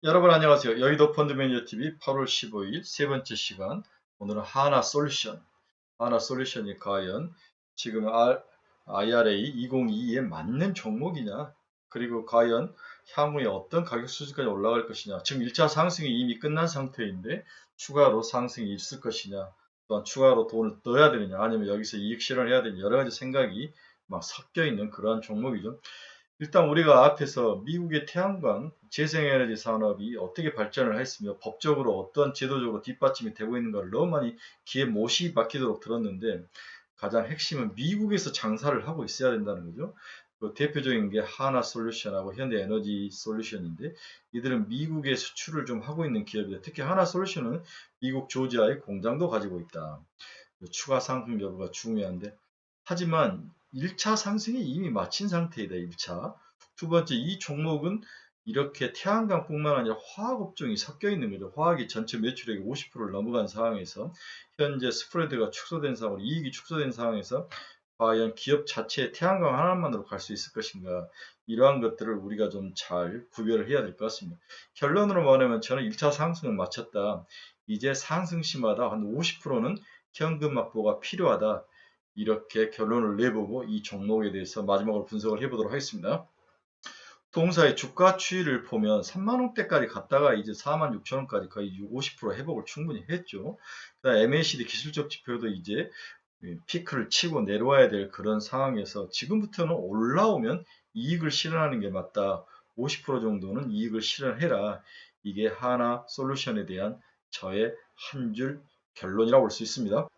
여러분 안녕하세요. 여의도 펀드 매니저 TV 8월 15일 세 번째 시간. 오늘은 하나 솔루션. 하나 솔루션이 과연 지금 IRA 2022에 맞는 종목이냐? 그리고 과연 향후에 어떤 가격 수준까지 올라갈 것이냐? 지금 1차 상승이 이미 끝난 상태인데 추가로 상승이 있을 것이냐? 또한 추가로 돈을 넣어야 되느냐? 아니면 여기서 이익 실현을 해야 되느냐? 여러 가지 생각이 막 섞여 있는 그러한 종목이죠. 일단 우리가 앞에서 미국의 태양광 재생에너지 산업이 어떻게 발전을 했으며 법적으로 어떠한 제도적으로 뒷받침이 되고 있는가를 너무 많이 귀에 못이 박히도록 들었는데 가장 핵심은 미국에서 장사를 하고 있어야 된다는 거죠. 그 대표적인 게 하나 솔루션하고 현대 에너지 솔루션인데 이들은 미국에 수출을 좀 하고 있는 기업이다. 특히 하나 솔루션은 미국 조지아에 공장도 가지고 있다. 추가 상품 여부가 중요한데 하지만 1차 상승이 이미 마친 상태이다. 1차. 두 번째, 이 종목은 이렇게 태양광뿐만 아니라 화학 업종이 섞여 있는 거죠. 화학이 전체 매출액의 50%를 넘어간 상황에서 현재 스프레드가 축소된 상황으로 이익이 축소된 상황에서 과연 기업 자체의 태양광 하나만으로 갈 수 있을 것인가, 이러한 것들을 우리가 좀 잘 구별을 해야 될 것 같습니다. 결론으로 말하면 저는 1차 상승을 마쳤다. 이제 상승시마다 한 50%는 현금 확보가 필요하다. 이렇게 결론을 내보고 이 종목에 대해서 마지막으로 분석을 해보도록 하겠습니다. 동사의 주가 추이를 보면 3만 원대까지 갔다가 이제 4만 6천 원까지 거의 50% 회복을 충분히 했죠. 그다음 MACD 기술적 지표도 이제 피크를 치고 내려와야 될 그런 상황에서 지금부터는 올라오면 이익을 실현하는 게 맞다. 50% 정도는 이익을 실현해라. 이게 하나 솔루션에 대한 저의 한 줄 결론이라고 볼 수 있습니다.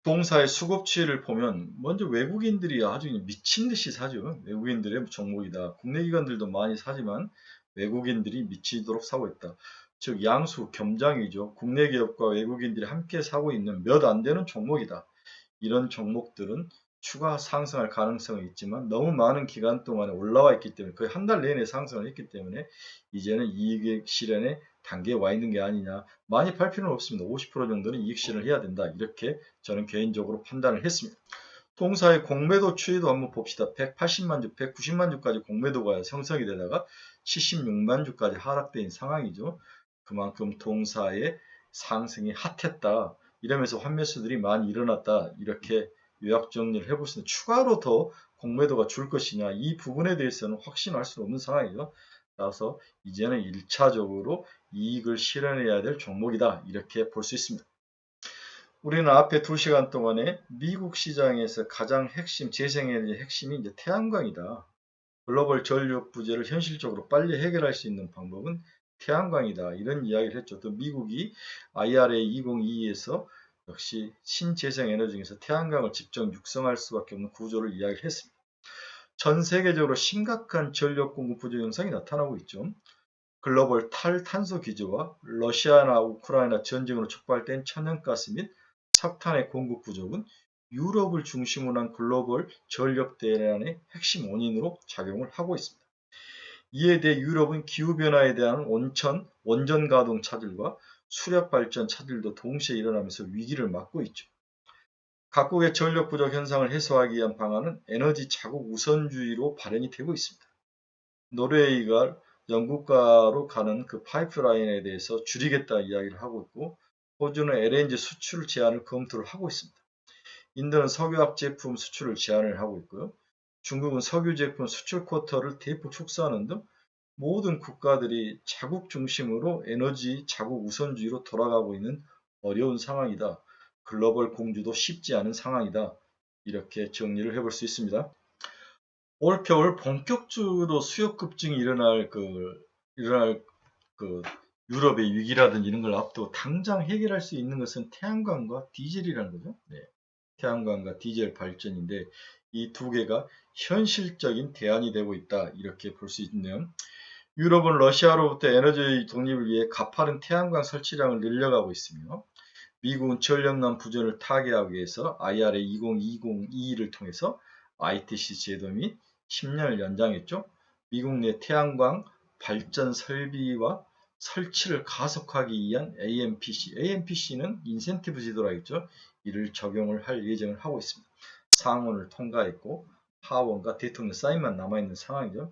동사의 수급치를 보면 먼저 외국인들이 아주 미친 듯이 사죠. 외국인들의 종목이다. 국내 기관들도 많이 사지만 외국인들이 미치도록 사고 있다. 즉 양수 겸장이죠. 국내 기업과 외국인들이 함께 사고 있는 몇 안 되는 종목이다. 이런 종목들은 추가 상승할 가능성이 있지만 너무 많은 기간 동안에 올라와 있기 때문에 거의 한 달 내내 상승을 했기 때문에 이제는 이익 실현의 단계에 와 있는 게 아니냐. 많이 팔 필요는 없습니다. 50% 정도는 이익 실현을 해야 된다. 이렇게 저는 개인적으로 판단을 했습니다. 동사의 공매도 추이도 한번 봅시다. 180만 주, 190만 주까지 공매도가 형성이 되다가 76만 주까지 하락된 상황이죠. 그만큼 동사의 상승이 핫했다. 이러면서 환매수들이 많이 일어났다. 이렇게 요약 정리를 해볼 수 있는, 추가로 더 공매도가 줄 것이냐, 이 부분에 대해서는 확신할 수 없는 상황이죠. 따라서 이제는 1차적으로 이익을 실현해야 될 종목이다. 이렇게 볼 수 있습니다. 우리는 앞에 2시간 동안에 미국 시장에서 가장 핵심, 재생에너지 핵심이 이제 태양광이다. 글로벌 전력 부재를 현실적으로 빨리 해결할 수 있는 방법은 태양광이다. 이런 이야기를 했죠. 또 미국이 IRA 2022에서 역시 신재생 에너지 중에서 태양광을 직접 육성할 수밖에 없는 구조를 이야기를 했습니다. 전 세계적으로 심각한 전력 공급 부재 현상이 나타나고 있죠. 글로벌 탈탄소 기조와 러시아나 우크라이나 전쟁으로 촉발된 천연가스 및 석탄의 공급 부족은 유럽을 중심으로 한 글로벌 전력 대란의 핵심 원인으로 작용을 하고 있습니다. 이에 대해 유럽은 기후변화에 대한 원전 가동 차질과 수력 발전 차질도 동시에 일어나면서 위기를 맞고 있죠. 각국의 전력 부족 현상을 해소하기 위한 방안은 에너지 자국 우선주의로 발현이 되고 있습니다. 노르웨이가 영국가로 가는 그 파이프라인에 대해서 줄이겠다 이야기를 하고 있고, 호주는 LNG 수출 제한을 검토를 하고 있습니다. 인도는 석유화학 제품 수출을 제한을 하고 있고요. 중국은 석유 제품 수출 쿼터를 대폭 축소하는 등 모든 국가들이 자국 중심으로 에너지 자국 우선주의로 돌아가고 있는 어려운 상황이다. 글로벌 공주도 쉽지 않은 상황이다. 이렇게 정리를 해볼 수 있습니다. 올겨울 본격적으로 수요 급증이 일어날 그 유럽의 위기라든지 이런 걸 앞두고 당장 해결할 수 있는 것은 태양광과 디젤이라는 거죠. 네. 태양광과 디젤 발전인데 이 두 개가 현실적인 대안이 되고 있다. 이렇게 볼 수 있네요. 유럽은 러시아로부터 에너지 독립을 위해 가파른 태양광 설치량을 늘려가고 있으며 미국은 전력난 부전을 타개하기 위해서 IRA 2022를 통해서 ITC 제도 및 10년을 연장했죠. 미국 내 태양광 발전 설비와 설치를 가속하기 위한 AMPC는 인센티브 제도라겠죠. 이를 적용을 할 예정을 하고 있습니다. 상원을 통과했고 하원과 대통령 사인만 남아있는 상황이죠.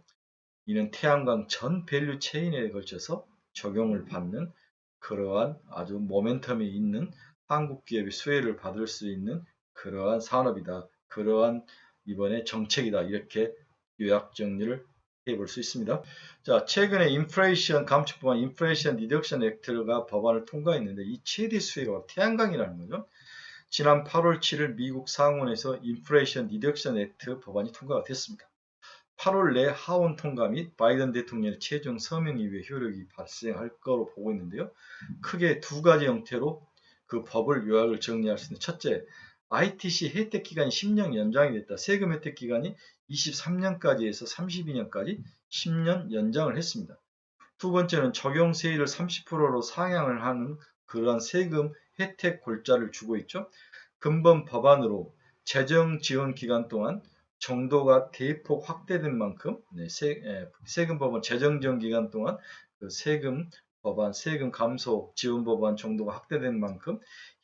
이는 태양광 전 밸류 체인에 걸쳐서 적용을 받는 그러한 아주 모멘텀이 있는 한국 기업이 수혜를 받을 수 있는 그러한 산업이다. 그러한 이번에 정책이다. 이렇게 요약 정리를 해볼 수 있습니다. 자, 최근에 인플레이션 감축 법안, 인플레이션 리덕션 액트가 법안을 통과했는데 이 최대 수혜가 태양광이라는 거죠. 지난 8월 7일 미국 상원에서 인플레이션 리덕션 액트 법안이 통과가 됐습니다. 8월 내 하원 통과 및 바이든 대통령의 최종 서명 이후에 효력이 발생할 거로 보고 있는데요. 크게 두 가지 형태로 그 법을 요약을 정리할 수 있는 첫째, ITC 혜택 기간이 10년 연장이 됐다. 세금 혜택 기간이 23년까지 해서 32년까지 10년 연장을 했습니다. 두 번째는 적용 세율을 30%로 상향을 하는 그러한 세금 혜택 골자를 주고 있죠. 근본 법안으로 재정 지원 기간 동안 정도가 대폭 확대된 만큼 세금 법안 재정 지원 기간 동안 그 세금 법안, 세금 감소 지원 법안 정도가 확대된 만큼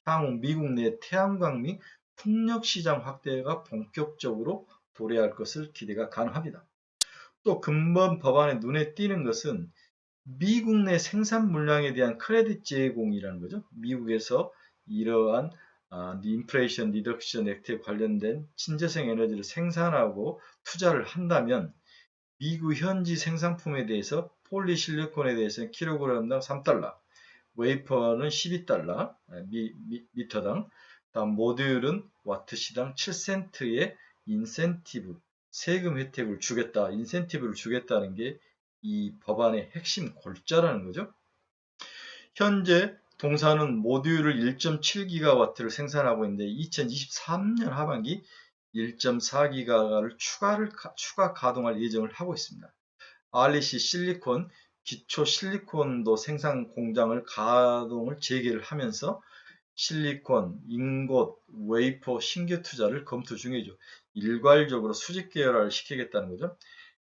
향후 미국 내 태양광 및 풍력 시장 확대가 본격적으로 도래할 것을 기대가 가능합니다. 또 근본 법안에 눈에 띄는 것은 미국 내 생산 물량에 대한 크레딧 제공이라는 거죠. 미국에서 이러한 인플레이션 리덕션 액트에 관련된 친재생 에너지를 생산하고 투자를 한다면 미국 현지 생산품에 대해서 폴리실리콘에 대해서는 킬로그램당 3달러, 웨이퍼는 12달러 미터당, 다음 모듈은 와트시당 7센트의 인센티브, 세금 혜택을 주겠다, 인센티브를 주겠다는 게 이 법안의 핵심 골자라는 거죠. 현재 동사는 모듈을 1.7기가와트를 생산하고 있는데 2023년 하반기 1.4기가를 추가 가동할 예정을 하고 있습니다. REC 실리콘, 기초 실리콘도 생산 공장을 가동을 재개를 하면서 실리콘, 인곳, 웨이퍼 신규 투자를 검토 중이죠. 일괄적으로 수직 계열화를 시키겠다는 거죠.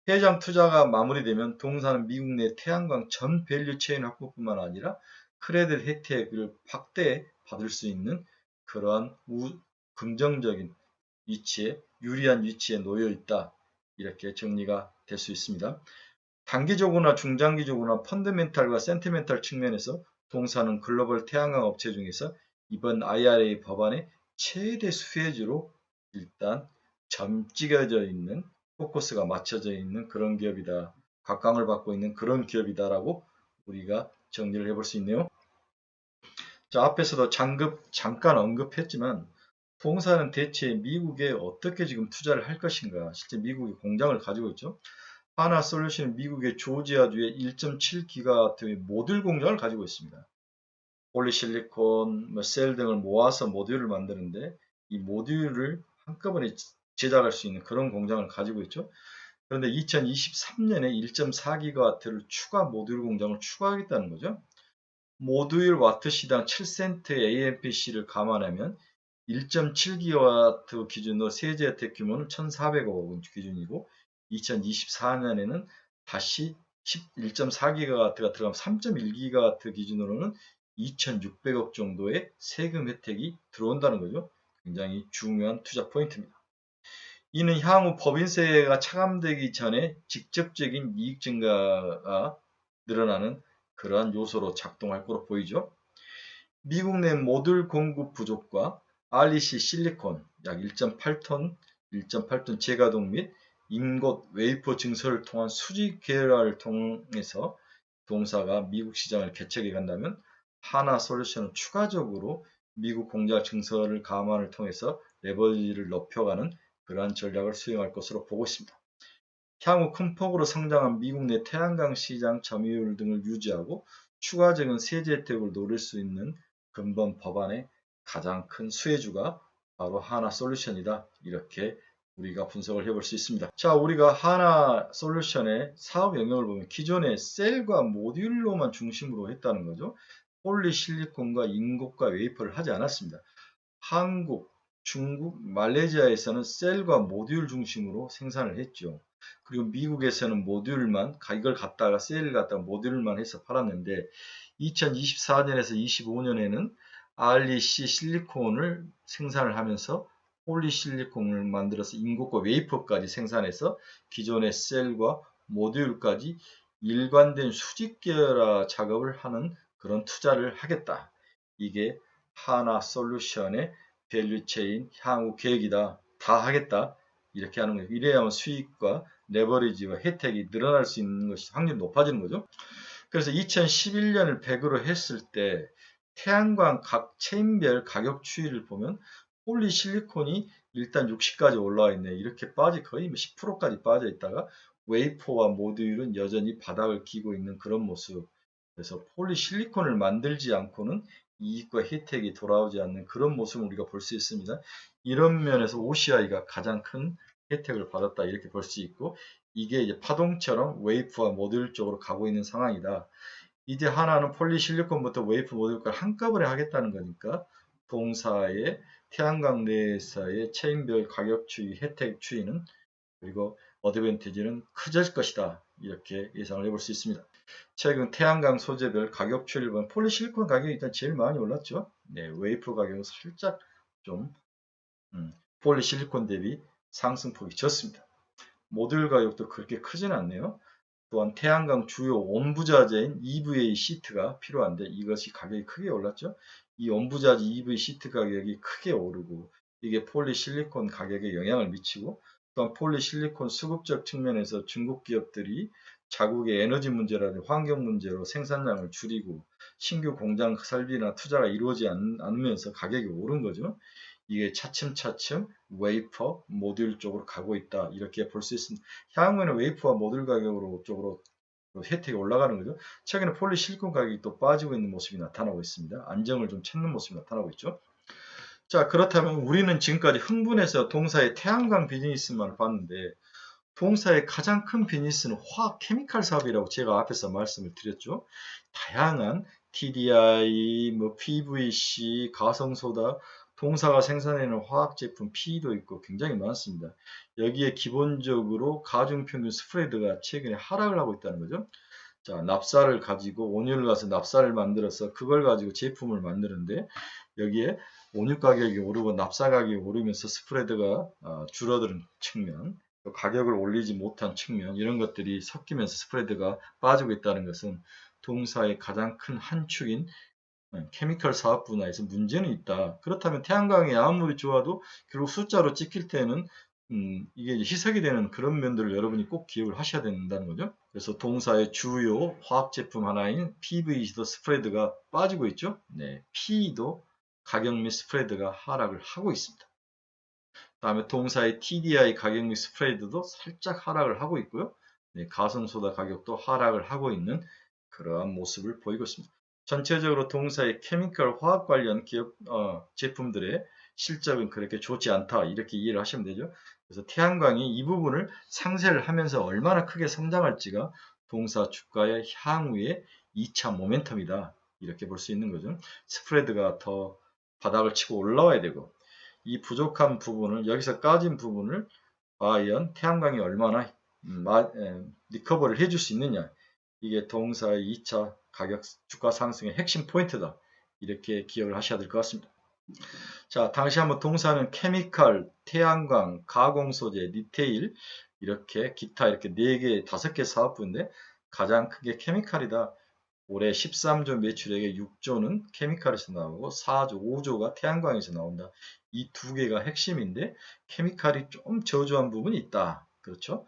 해당 투자가 마무리되면 동사는 미국 내 태양광 전 밸류 체인 확보뿐만 아니라 크레딧 혜택을 확대 받을 수 있는 그러한 긍정적인 위치에 유리한 위치에 놓여 있다. 이렇게 정리가 될 수 있습니다. 단기적으로나 중장기적으로나 펀더멘탈과 센티멘탈 측면에서 동사는 글로벌 태양광 업체 중에서 이번 IRA 법안의 최대 수혜주로 일단 점 찍어져 있는 포커스가 맞춰져 있는 그런 기업이다. 각광을 받고 있는 그런 기업이다라고 우리가 정리를 해볼 수 있네요. 자, 앞에서도 잠깐 언급했지만 동사는 대체 미국에 어떻게 지금 투자를 할 것인가? 실제 미국이 공장을 가지고 있죠. 하나솔루션은 미국의 조지아주에 1.7기가와트의 모듈 공장을 가지고 있습니다. 폴리실리콘, 셀 등을 모아서 모듈을 만드는데 이 모듈을 한꺼번에 제작할 수 있는 그런 공장을 가지고 있죠. 그런데 2023년에 1.4기가와트를 추가 모듈 공장을 추가하겠다는 거죠. 모듈 와트 시당 7센트 AMPC를 감안하면 1.7기가와트 기준으로 세제 혜택 규모는 1,400억 원 기준이고 2024년에는 다시 1.4기가와트가 들어가면 3.1기가와트 기준으로는 2,600억 정도의 세금 혜택이 들어온다는 거죠. 굉장히 중요한 투자 포인트입니다. 이는 향후 법인세가 차감되기 전에 직접적인 이익 증가가 늘어나는 그러한 요소로 작동할 것으로 보이죠. 미국 내 모듈 공급 부족과 REC 실리콘 약 1.8톤 재가동 및 인곳 웨이퍼 증설을 통한 수직 계열화를 통해서 동사가 미국 시장을 개척해 간다면 하나솔루션은 추가적으로 미국 공장 증설을 감안을 통해서 레버리지를 높여가는 그러한 전략을 수행할 것으로 보고 있습니다. 향후 큰 폭으로 성장한 미국 내 태양광 시장 점유율 등을 유지하고 추가적인 세제 혜택을 노릴 수 있는 근본 법안의 가장 큰 수혜주가 바로 하나솔루션이다. 이렇게 우리가 분석을 해볼 수 있습니다. 자, 우리가 하나솔루션의 사업 영역을 보면 기존의 셀과 모듈로만 중심으로 했다는 거죠. 폴리실리콘과 인곳과 웨이퍼를 하지 않았습니다. 한국, 중국, 말레이시아에서는 셀과 모듈 중심으로 생산을 했죠. 그리고 미국에서는 모듈만 이걸 갖다가 셀을 갖다가 모듈만 해서 팔았는데 2024년에서 25년에는 REC 실리콘을 생산을 하면서 폴리실리콘을 만들어서 인곳과 웨이퍼까지 생산해서 기존의 셀과 모듈까지 일관된 수직 계열화 작업을 하는 그런 투자를 하겠다. 이게 하나솔루션의 밸류체인 향후 계획이다. 다 하겠다. 이렇게 하는 거예요. 이래야만 수익과 레버리지와 혜택이 늘어날 수 있는 것이 확률이 높아지는 거죠. 그래서 2011년을 100으로 했을 때 태양광 각 체인별 가격 추이를 보면 폴리실리콘이 일단 60까지 올라와 있네. 이렇게 거의 10%까지 빠져 있다가 웨이퍼와 모듈은 여전히 바닥을 기고 있는 그런 모습. 그래서 폴리실리콘을 만들지 않고는 이익과 혜택이 돌아오지 않는 그런 모습을 우리가 볼 수 있습니다. 이런 면에서 OCI가 가장 큰 혜택을 받았다 이렇게 볼 수 있고, 이게 이제 파동처럼 웨이프와 모듈 쪽으로 가고 있는 상황이다. 이제 하나는 폴리실리콘부터 웨이프 모듈까지 한꺼번에 하겠다는 거니까 동사의 태양광 내에서의 체인별 가격 추이, 혜택 추이는 그리고 어드밴티지는 커질 것이다. 이렇게 예상을 해볼 수 있습니다. 최근 태양광 소재별 가격 추이를 보면 폴리실리콘 가격이 일단 제일 많이 올랐죠. 네, 웨이프 가격은 살짝 좀 폴리실리콘 대비 상승폭이 졌습니다. 모듈 가격도 그렇게 크지는 않네요. 또한 태양광 주요 온부자재인 EVA 시트가 필요한데 이것이 가격이 크게 올랐죠. 이 온부자재 EVA 시트 가격이 크게 오르고 이게 폴리실리콘 가격에 영향을 미치고, 또한 폴리실리콘 수급적 측면에서 중국 기업들이 자국의 에너지 문제라든지 환경 문제로 생산량을 줄이고 신규 공장 설비나 투자가 이루어지지 않으면서 가격이 오른 거죠. 이게 차츰차츰 웨이퍼 모듈 쪽으로 가고 있다 이렇게 볼 수 있습니다. 향후에는 웨이퍼와 모듈 가격으로 쪽으로 혜택이 올라가는 거죠. 최근에 폴리실리콘 가격이 또 빠지고 있는 모습이 나타나고 있습니다. 안정을 좀 찾는 모습이 나타나고 있죠. 자, 그렇다면 우리는 지금까지 흥분해서 동사의 태양광 비즈니스만 봤는데 동사의 가장 큰 비즈니스는 화학 케미칼 사업이라고 제가 앞에서 말씀을 드렸죠. 다양한 TDI, PVC, 가성소다, 동사가 생산하는 화학 제품 P도 있고 굉장히 많습니다. 여기에 기본적으로 가중평균 스프레드가 최근에 하락을 하고 있다는 거죠. 자, 납사를 가지고 온유를 가서 납사를 만들어서 그걸 가지고 제품을 만드는데 여기에 온유 가격이 오르고 납사 가격이 오르면서 스프레드가 줄어드는 측면, 가격을 올리지 못한 측면, 이런 것들이 섞이면서 스프레드가 빠지고 있다는 것은 동사의 가장 큰 한 축인 케미컬 사업 분야에서 문제는 있다. 그렇다면 태양광이 아무리 좋아도 결국 숫자로 찍힐 때는 이게 희석이 되는 그런 면들을 여러분이 꼭 기억을 하셔야 된다는 거죠. 그래서 동사의 주요 화학 제품 하나인 PVC도 스프레드가 빠지고 있죠. 네, P도 가격 및 스프레드가 하락을 하고 있습니다. 다음에 동사의 TDI 가격 및 스프레드도 살짝 하락을 하고 있고요. 네, 가성소다 가격도 하락을 하고 있는 그러한 모습을 보이고 있습니다. 전체적으로 동사의 케미컬 화학 관련 기업 제품들의 실적은 그렇게 좋지 않다 이렇게 이해를 하시면 되죠. 그래서 태양광이 이 부분을 상쇄를 하면서 얼마나 크게 성장할지가 동사 주가의 향후의 2차 모멘텀이다 이렇게 볼 수 있는 거죠. 스프레드가 더 바닥을 치고 올라와야 되고, 이 부족한 부분을 여기서 까진 부분을 과연 태양광이 얼마나 리커버를 해줄 수 있느냐, 이게 동사의 2차 가격 주가 상승의 핵심 포인트다 이렇게 기억을 하셔야 될 것 같습니다. 자, 당시 한번 동사는 케미칼, 태양광, 가공소재, 리테일 이렇게 기타 이렇게 4개, 5개 사업부인데 가장 크게 케미칼이다. 올해 13조 매출액의 6조는 케미칼에서 나오고 4조, 5조가 태양광에서 나온다. 이 두 개가 핵심인데 케미칼이 좀 저조한 부분이 있다. 그렇죠?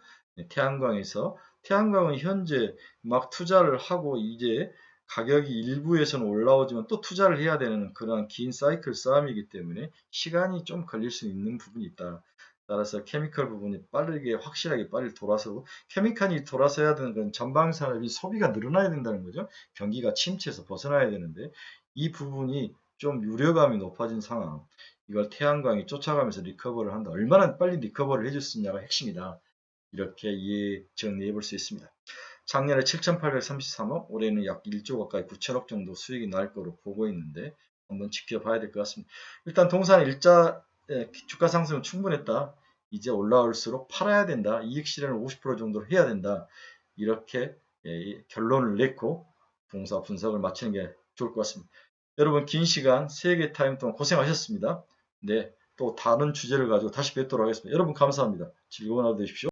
태양광은 현재 막 투자를 하고 이제 가격이 일부에서는 올라오지만 또 투자를 해야 되는 그런 긴 사이클 싸움이기 때문에 시간이 좀 걸릴 수 있는 부분이 있다. 따라서 케미칼 부분이 빠르게 확실하게 빨리 돌아서고, 케미칼이 돌아서야 되는 건 전방 산업이 소비가 늘어나야 된다는 거죠. 경기가 침체에서 벗어나야 되는데 이 부분이 좀 유료감이 높아진 상황, 이걸 태양광이 쫓아가면서 리커버를 한다. 얼마나 빨리 리커버를 해줄 수 있냐가 핵심이다. 이렇게 정리해 볼 수 있습니다. 작년에 7,833억, 올해는 약 1조 가까이 9천억 정도 수익이 날 거로 보고 있는데 한번 지켜봐야 될 것 같습니다. 일단 동사는 주가 상승은 충분했다. 이제 올라올수록 팔아야 된다. 이익 실현을 50% 정도로 해야 된다. 이렇게 결론을 내고 동사 분석을 마치는 게 좋을 것 같습니다. 여러분, 긴 시간 3개 타임 동안 고생하셨습니다. 네, 또 다른 주제를 가지고 다시 뵙도록 하겠습니다. 여러분 감사합니다. 즐거운 하루 되십시오.